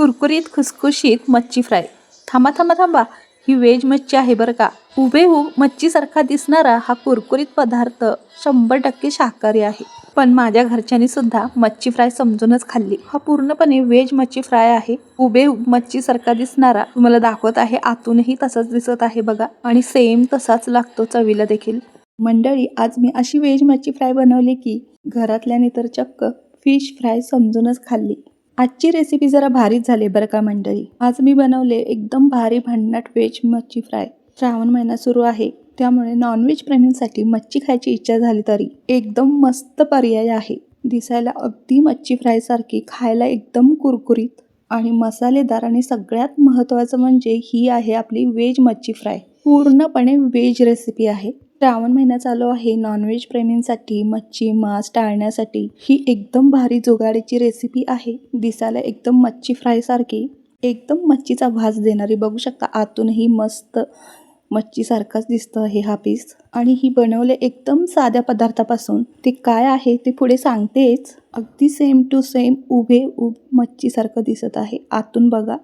कुरकुरीत खुसखुशीत मच्छी फ्राय. थांबा थांबा थांबा, ही व्हेज मच्छी आहे बरं का. हुबेहूब मच्छीसारखा दिसणारा हा कुरकुरीत पदार्थ 100% शाकाहारी आहे. पण माझ्या घरच्यांनी सुद्धा मच्छी फ्राय समजूनच खाल्ली. हा पूर्णपणे व्हेज मच्छी फ्राय आहे. हुबेहूब मच्छीसारखा दिसणारा तुम्हाला दाखवत आहे, आतूनही तसंच दिसत आहे बघा, आणि सेम तसाच लागतो चवीला देखील. मंडळी, आज मी अशी व्हेज मच्छी फ्राय बनवली की घरातल्याने तर चक्क फिश फ्राय समजूनच खाल्ली. आजची रेसिपी जरा भारीच झाली बरं का मंडळी. आज मी बनवले एकदम भारी भन्नाट व्हेज मच्छी फ्राय. श्रावण महिना सुरू आहे, त्यामुळे नॉनव्हेज प्रेमींसाठी मच्छी खायची इच्छा झाली तरी एकदम मस्त पर्याय आहे. दिसायला अगदी मच्छी फ्राय सारखी, खायला एकदम कुरकुरीत आणि मसालेदार, आणि सगळ्यात महत्त्वाचं म्हणजे ही आहे आपली व्हेज मच्छी फ्राय. पूर्णपणे व्हेज रेसिपी आहे. श्रावण महिना चालू आहे. नॉनव्हेज प्रेमींसाठी मच्छी मांस टाळण्यासाठी ही एकदम भारी जुगाडीची रेसिपी आहे. दिसायला एकदम मच्छी फ्राय सारखी, एकदम मच्छीचा वास देणारी. बघू शकता, आतूनही मस्त मच्छीसारखाच दिसतं आहे हा पीस. आणि ही बनवले एकदम साध्या पदार्थापासून. ते काय आहे ते पुढे सांगतेच. अगदी सेम टू सेम हुबेहूब मच्छीसारखं दिसत आहे. आतून बघा,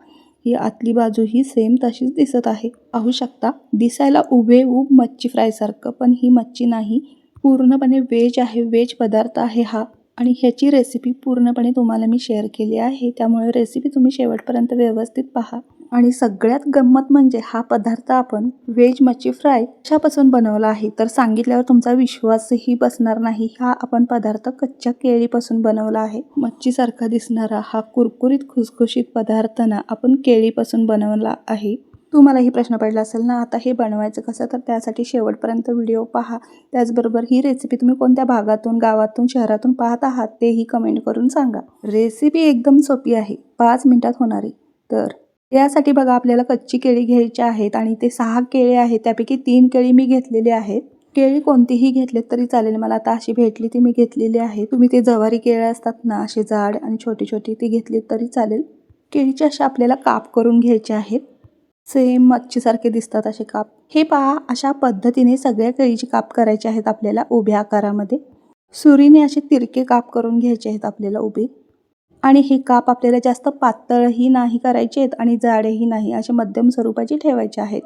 ही आतली बाजू ही सेम तशीच दिसत आहे. पाहू शकता, दिसायला हुबेहूब मच्छी फ्राय सारखं, पण ही मच्छी नाही, पूर्णपणे व्हेज आहे. व्हेज पदार्थ आहे हा, आणि ह्याची रेसिपी पूर्णपणे तुम्हाला मी शेअर केली आहे. त्यामुळे रेसिपी तुम्ही शेवटपर्यंत व्यवस्थित पहा. आणि सगळ्यात गंमत म्हणजे हा पदार्थ आपण व्हेज मच्छी फ्राय कशापासून बनवला आहे तर सांगितल्यावर तुमचा विश्वासही बसणार नाही. हा आपण पदार्थ कच्च्या केळीपासून बनवला आहे. मच्छीसारखा दिसणारा हा कुरकुरीत खुसखुशीत पदार्थ ना आपण केळीपासून बनवला आहे. तुम्हालाही प्रश्न पडला असेल ना, आता हे बनवायचं कसं, तर त्यासाठी शेवटपर्यंत व्हिडिओ पहा. त्याचबरोबर ही रेसिपी तुम्ही कोणत्या भागातून, गावातून, शहरातून पाहत आहात तेही कमेंट करून सांगा. रेसिपी एकदम सोपी आहे, 5 मिनिटात होणारी. तर यासाठी बघा, आपल्याला कच्ची केळी घ्यायची आहेत, आणि ते 6 केळी आहेत, त्यापैकी 3 केळी मी घेतलेली आहेत. केळी कोणतीही घेतलेत तरी चालेल, मला आता अशी भेटली ती मी घेतलेली आहे. तुम्ही ते जवारी केळी असतात ना, असे जाड आणि छोटी छोटी, ती घेतलीत तरी चालेल. केळीचे असे आपल्याला काप करून घ्यायचे आहेत. सेम मच्छीसारखे दिसतात असे काप. हे पहा, अशा पद्धतीने सगळ्या केळीचे काप करायचे आहेत आपल्याला उभ्या आकारामध्ये. सुरीने असे तिरके काप करून घ्यायचे आहेत आपल्याला उभे. आणि हे काप आपल्याला जास्त पातळही नाही करायचे आहेत आणि जाडेही नाही, असे मध्यम स्वरूपाचे ठेवायचे आहेत.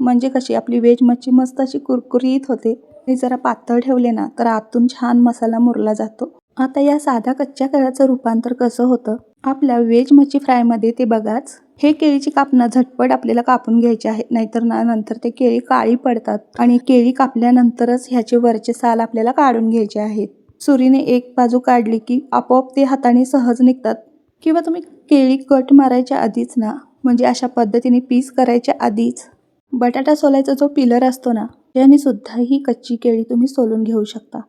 म्हणजे कशी आपली व्हेज मच्छी मस्त अशी कुरकुरीत होते. आणि जरा पातळ ठेवले ना तर आतून छान मसाला मुरला जातो. आता या साध्या कच्च्या केळ्याचं रूपांतर कसं होतं आपल्या व्हेज मच्छी फ्रायमध्ये ते बघाच. हे केळीची कापणं झटपट आपल्याला कापून घ्यायचे आहेत, नाहीतर नंतर ते केळी काळी पडतात. आणि केळी कापल्यानंतरच ह्याचे वरचे साल आपल्याला काढून घ्यायचे आहेत. सुरीने एक बाजू काढली की आपोआप ते हाताने सहज निघतात. किंवा तुम्ही केळी कट मारायच्या आधीच ना, म्हणजे अशा पद्धतीने पीस करायच्या आधीच बटाटा सोलायचा जो पिलर असतो ना, त्याने सुद्धा ही कच्ची केळी तुम्ही सोलून घेऊ शकता.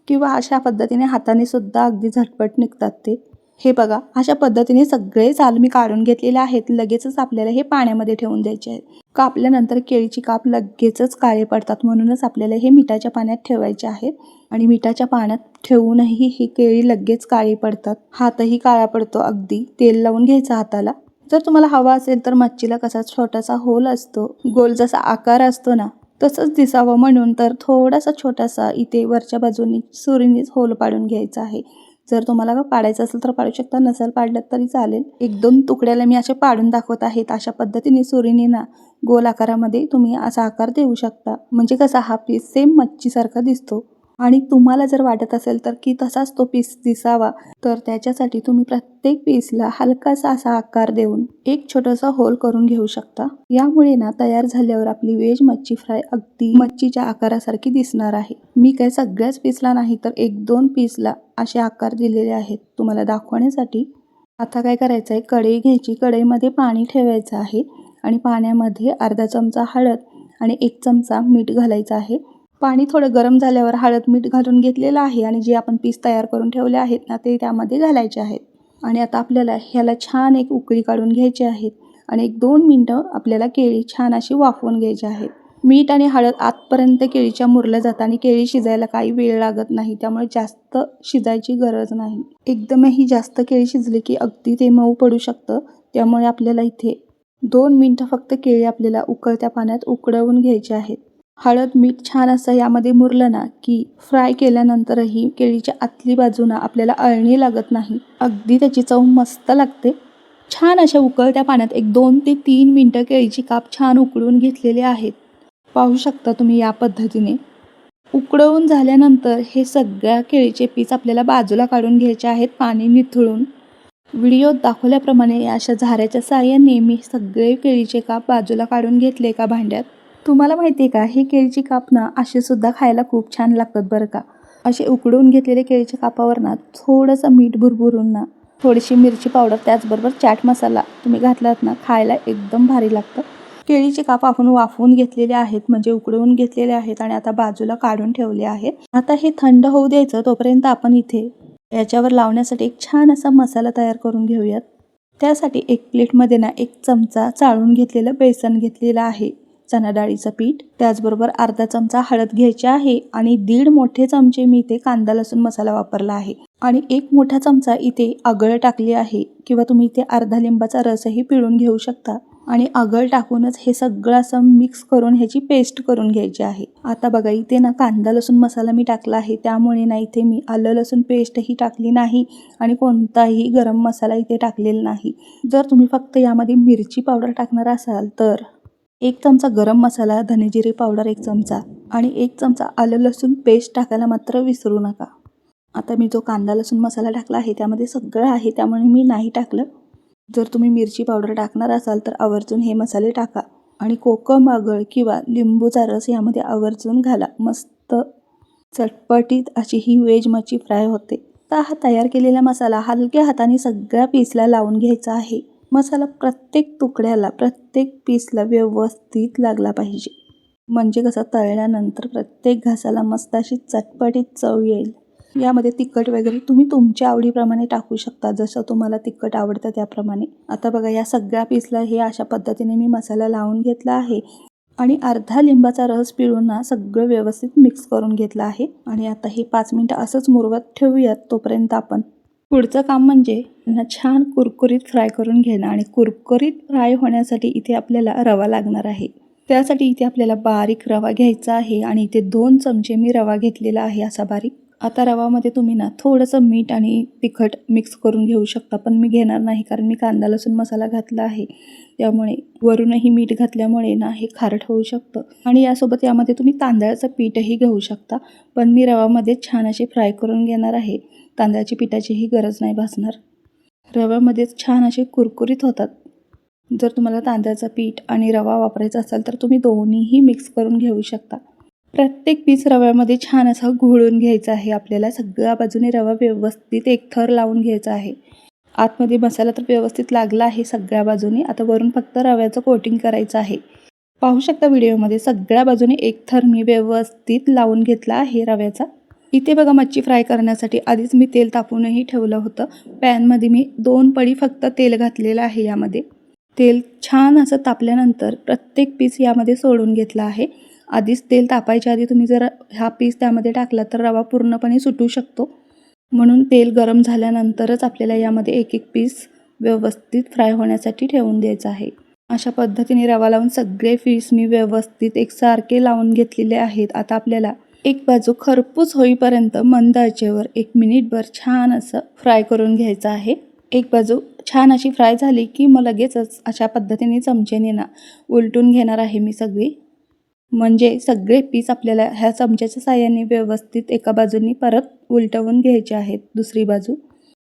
किंवा अशा पद्धतीने हाताने सुद्धा अगदी झटपट निघतात ते. हे बघा, अशा पद्धतीने सगळे साल मी काढून घेतलेले आहेत. लगेचच आपल्याला हे पाण्यामध्ये ठेवून द्यायचे आहेत. कापल्यानंतर केळीची काप लगेचच काळे पडतात, म्हणूनच आपल्याला हे मिठाच्या पाण्यात ठेवायचे आहेत. आणि मिठाच्या पाण्यात ठेवूनही ही केळी लगेच काळी पडतात. हातही काळा पडतो अगदी. तेल लावून घ्यायचं हाताला. जर तुम्हाला हवा असेल तर मच्छीला कसा छोटासा होल असतो, गोल जसा आकार असतो ना, तसंच दिसावं म्हणून तर थोडासा छोटासा इथे वरच्या बाजूनी सुरीनेच होल पाडून घ्यायचा आहे. जर तुम्हाला पाडायचं असेल तर पाडू शकता, नसेल पाडलं तरी चालेल. 1-2 तुकड्याला मी असे पाडून दाखवत आहेत. अशा पद्धतीने सुरीने ना गोल आकारामध्ये तुम्ही असा आकार देऊ शकता. म्हणजे कसा हा पीस सेम मच्छीसारखा दिसतो. आणि तुम्हाला जर वाटत असेल तर की तसाच तो पीस दिसावा, तर त्याच्यासाठी तुम्ही प्रत्येक पीसला हलकासा असा आकार देऊन एक छोटासा होल करून घेऊ शकता. यामुळे ना तयार झाल्यावर आपली व्हेज मच्छी फ्राय अगदी मच्छीच्या आकारासारखी दिसणार आहे. मी काय सगळ्याच पीसला नाही तर 1-2 पीसला असे आकार दिलेले आहेत तुम्हाला दाखवण्यासाठी. आता काय करायचं आहे, कढई घ्यायची. कढईमध्ये पाणी ठेवायचं आहे आणि पाण्यामध्ये अर्धा चमचा हळद आणि 1 चमचा मीठ घालायचं आहे. पाणी थोडं गरम झाल्यावर हळद मीठ घालून घेतलेलं आहे, आणि जे आपण पीस तयार करून ठेवले आहेत ना ते त्यामध्ये घालायचे आहेत. आणि आता आपल्याला ह्याला छान एक उकळी काढून घ्यायची आहेत. आणि 1-2 मिनटं आपल्याला केळी छान अशी वाफवून घ्यायची आहेत. मीठ आणि हळद आतपर्यंत केळीच्या मुरलं जातं आणि केळी शिजायला काही वेळ लागत नाही, त्यामुळे जास्त शिजायची गरज नाही. एकदमही जास्त केळी शिजली की अगदी ते मऊ पडू शकतं. त्यामुळे आपल्याला इथे 2 मिनटं फक्त केळी आपल्याला उकळत्या पाण्यात उकळवून घ्यायची आहेत. हळद मीठ छान असं यामध्ये मुरलं ना की फ्राय केल्यानंतरही केळीच्या आतली बाजूना आपल्याला अळणी लागत नाही. अगदी त्याची चव मस्त लागते. छान अशा उकळत्या पाण्यात एक 2 ते 3 मिनटं केळीची काप छान उकळून घेतलेले आहेत. पाहू शकता तुम्ही या पद्धतीने. उकळवून झाल्यानंतर हे सगळ्या केळीचे पीस आपल्याला बाजूला काढून घ्यायचे आहेत पाणी निथळून. व्हिडिओत दाखवल्याप्रमाणे अशा झाऱ्याच्या साहाय्याने मी सगळे केळीचे काप बाजूला काढून घेतले एका भांड्यात. तुम्हाला माहिती आहे का, हे केळीची काप ना असे सुद्धा खायला खूप छान लागतात बरं का. असे उकडून घेतलेले केळीच्या कापावर ना थोडंसं मीठ भुरभुरून ना, थोडीशी मिरची पावडर, त्याचबरोबर चाट मसाला तुम्ही घातलात ना, खायला एकदम भारी लागतं. केळीचे काप आपण वाफवून घेतलेले आहेत, म्हणजे उकडवून घेतलेले आहेत आणि आता बाजूला काढून ठेवले आहेत. आता हे थंड होऊ द्यायचं. तोपर्यंत आपण इथे याच्यावर लावण्यासाठी एक छान असा मसाला तयार करून घेऊयात. त्यासाठी एक प्लेटमध्ये ना 1 चमचा चाळून घेतलेलं बेसन घेतलेलं आहे, चणा डाळीचं पीठ. त्याचबरोबर अर्धा चमचा हळद घ्यायची आहे आणि 1.5 मोठे चमचे मी इथे कांदा लसूण मसाला वापरला आहे आणि 1 मोठा चमचा इथे आगळ टाकली आहे, किंवा तुम्ही इथे अर्धा लिंबाचा रसही पिळून घेऊ शकता. आणि आगळ टाकूनच हे सगळं असं मिक्स करून ह्याची पेस्ट करून घ्यायची आहे. आता बघा इथे ना कांदा लसूण मसाला मी टाकला आहे, त्यामुळे ना इथे मी आलं लसूण पेस्टही टाकली नाही आणि कोणताही गरम मसाला इथे टाकलेला नाही. जर तुम्ही फक्त यामध्ये मिरची पावडर टाकणार असाल तर 1 चमचा गरम मसाला, धने जिरे पावडर 1 चमचा आणि 1 चमचा आलं लसूण पेस्ट टाकायला मात्र विसरू नका. आता मी जो कांदा लसूण मसाला टाकला आहे त्यामध्ये सगळं आहे, त्यामुळे मी नाही टाकलं. जर तुम्ही मिरची पावडर टाकणार असाल तर आवर्जून हे मसाले टाका आणि कोकम, आगळ किंवा लिंबूचा रस यामध्ये आवर्जून घाला. मस्त चटपटीत अशी ही व्हेज मच्छी फ्राय होते. आता हा तयार केलेला मसाला हलक्या हाताने सगळ्या पीसला लावून घ्यायचा आहे. मसाला प्रत्येक तुकड्याला, प्रत्येक पीसला व्यवस्थित लागला पाहिजे, म्हणजे कसं तळल्यानंतर प्रत्येक घासाला मस्त अशी चटपटीत चव येईल. यामध्ये तिखट वगैरे तुम्ही तुमच्या आवडीप्रमाणे टाकू शकता, जसं तुम्हाला तिखट आवडतं त्याप्रमाणे. आता बघा या सगळ्या पीसला हे अशा पद्धतीने मी मसाला लावून घेतला आहे आणि अर्धा लिंबाचा रस पिळून ना सगळं व्यवस्थित मिक्स करून घेतलं आहे. आणि आता हे 5 मिनटं असंच मुरवत ठेवूयात. तोपर्यंत आपण पुढचं काम म्हणजे त्यांना छान कुरकुरीत फ्राय करून घेणं. आणि कुरकुरीत फ्राय होण्यासाठी इथे आपल्याला रवा लागणार आहे. त्यासाठी इथे आपल्याला बारीक रवा घ्यायचा आहे आणि इथे 2 चमचे मी रवा घेतलेला आहे असा बारीक. आता रवामध्ये तुम्ही ना थोडंसं मीठ आणि तिखट मिक्स करून घेऊ शकता, पण मी घेणार नाही कारण मी कांदा लसूण मसाला घातला आहे, त्यामुळे वरूनही मीठ घातल्यामुळे ना हे खारट होऊ शकतं. आणि यासोबत यामध्ये तुम्ही तांदळाचं पीठही घेऊ शकता, पण मी रवामध्ये छान अशी फ्राय करून घेणार आहे. तांदळाची पिठाचीही गरज नाही भासणार. रव्यामध्येच छान असे कुरकुरीत होतात. जर तुम्हाला तांदळाचं पीठ आणि रवा वापरायचा असेल तर तुम्ही दोन्हीही मिक्स करून घेऊ शकता. प्रत्येक पीस रव्यामध्ये छान असा घोळून घ्यायचा आहे. आपल्याला सगळ्या बाजूने रवा व्यवस्थित एक थर लावून घ्यायचा आहे. आतमध्ये मसाला तर व्यवस्थित लागला आहे सगळ्या बाजूने. आता वरून फक्त रव्याचं कोटिंग करायचं आहे. पाहू शकता व्हिडिओमध्ये सगळ्या बाजूने एक थर मी व्यवस्थित लावून घेतला आहे रव्याचा. इथे बघा मच्छी फ्राय करण्यासाठी आधीच मी तेल तापवूनही ठेवलं होतं. पॅनमध्ये मी 2 पळी फक्त तेल घातलेलं आहे. यामध्ये तेल छान असं तापल्यानंतर प्रत्येक पीस यामध्ये सोडून घेतला आहे. आधीच तेल तापायच्या आधी तुम्ही जर हा पीस त्यामध्ये टाकला तर रवा पूर्णपणे सुटू शकतो, म्हणून तेल गरम झाल्यानंतरच आपल्याला यामध्ये एक एक पीस व्यवस्थित फ्राय होण्यासाठी ठेवून द्यायचं आहे. अशा पद्धतीने रवा लावून सगळे पीस मी व्यवस्थित एकसारखे लावून घेतलेले आहेत. आता आपल्याला एक बाजू खरपूस होईपर्यंत मंद आचेवर 1 मिनिटभर छान असं फ्राय करून घ्यायचं आहे. एक बाजू छान अशी फ्राय झाली की मग लगेचच अशा पद्धतीने चमचेने ना उलटून घेणार आहे मी सगळी, म्हणजे सगळे पीस आपल्याला ह्या चमच्याच्या साहाय्याने व्यवस्थित एका बाजूनी परत उलटवून घ्यायचे आहेत दुसरी बाजू.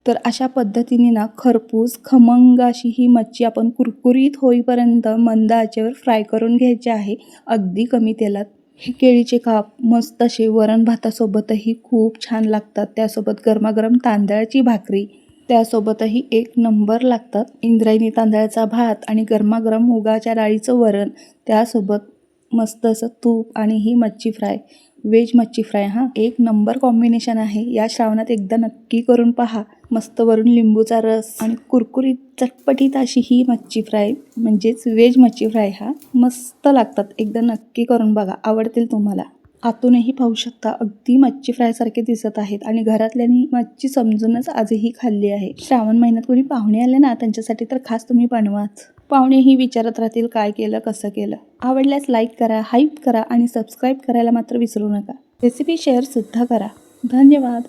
तर अशा पद्धतीने ना खरपूस खमंग अशी ही मच्छी आपण कुरकुरीत होईपर्यंत मंद आचेवर फ्राय करून घ्यायची आहे, अगदी कमी तेलात. हे केळीचे काप मस्त असे वरण भातासोबतही खूप छान लागतात. त्यासोबत गरमागरम तांदळाची भाकरी त्यासोबतही 1 नंबर लागतात. इंद्रायणी तांदळाचा भात आणि गरमागरम मुगाच्या डाळीचं वरण, त्यासोबत मस्त असं तूप आणि ही मच्छी फ्राय, व्हेज मच्छी फ्राय. 1 नंबर कॉम्बिनेशन आहे. या श्रावणात एकदा नक्की करून पहा. मस्त वरून लिंबूचा रस आणि कुरकुरीत चटपटीत अशी ही मच्छी फ्राय म्हणजेच व्हेज मच्छी फ्राय मस्त लागतात. एकदा नक्की करून बघा, आवडतील तुम्हाला. आतूनही पाहू शकता अगदी मच्छी फ्रायसारखे दिसत आहेत आणि घरातल्यांनी मच्छी समजूनच आजही खाल्ली आहे. श्रावण महिन्यात कोणी पाहुणे आले ना त्यांच्यासाठी तर खास तुम्ही बनवाच. पाहुणेही विचारत राहतील काय केलं, कसं केलं. आवडल्यास लाईक करा, हाईप करा आणि सबस्क्राईब करायला मात्र विसरू नका. रेसिपी शेअरसुद्धा करा. धन्यवाद.